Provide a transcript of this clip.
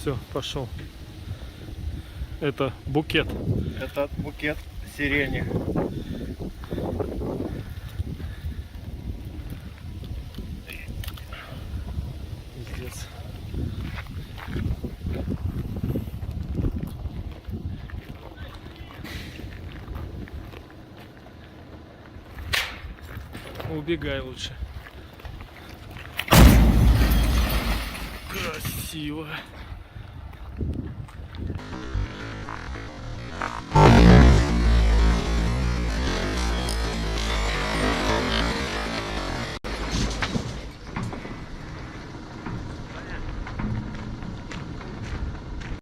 Все, пошел. Это букет. Это букет сирени. Пиздец. Убегай лучше. Красиво.